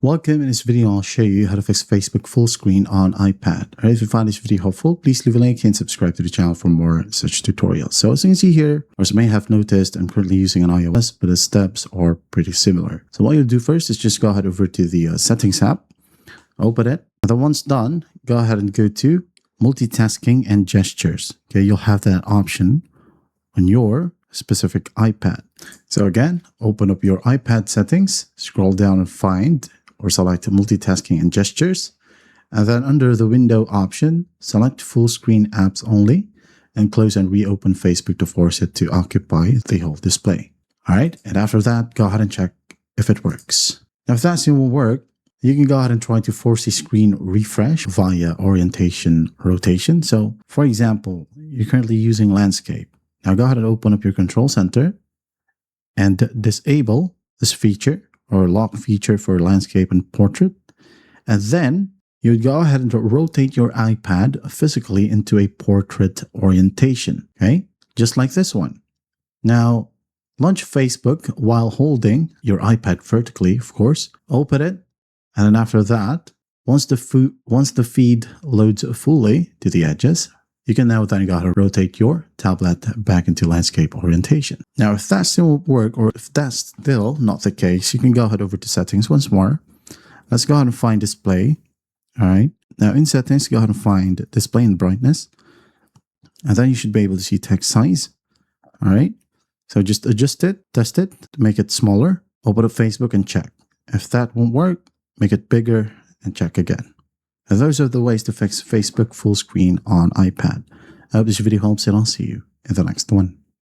Welcome. In this video, I'll show you how to fix Facebook full screen on iPad. Alright, if you find this video helpful, please leave a like and subscribe to the channel for more such tutorials. So as you can see here, or as you may have noticed, I'm currently using an iOS, but the steps are pretty similar. So what you'll do first is just go ahead over to the Settings app, open it, and then once done, go ahead and go to Multitasking and Gestures. Okay, you'll have that option on your specific iPad. So again, open up your iPad settings, scroll down and find or select multitasking and gestures. And then under the window option, select full screen apps only and close and reopen Facebook to force it to occupy the whole display. All right. And after that, go ahead and check if it works. Now, if that still will work, you can go ahead and try to force the screen refresh via orientation rotation. So for example, you're currently using landscape. Now go ahead and open up your control center and disable this feature or lock feature for landscape and portrait. And then you'd go ahead and rotate your iPad physically into a portrait orientation, okay? Just like this one. Now, launch Facebook while holding your iPad vertically, of course. Open it. And then after that, once the feed loads fully to the edges, you can now then go ahead and rotate your tablet back into landscape orientation. Now, if that still won't work, or if that's still not the case, you can go ahead over to settings once more. Let's go ahead and find display. All right. Now in settings, go ahead and find display and brightness. And then you should be able to see text size. All right. So just adjust it, test it to make it smaller. Open up Facebook and check. If that won't work, make it bigger and check again. And those are the ways to fix Facebook full screen on iPad. I hope this video helps and I'll see you in the next one.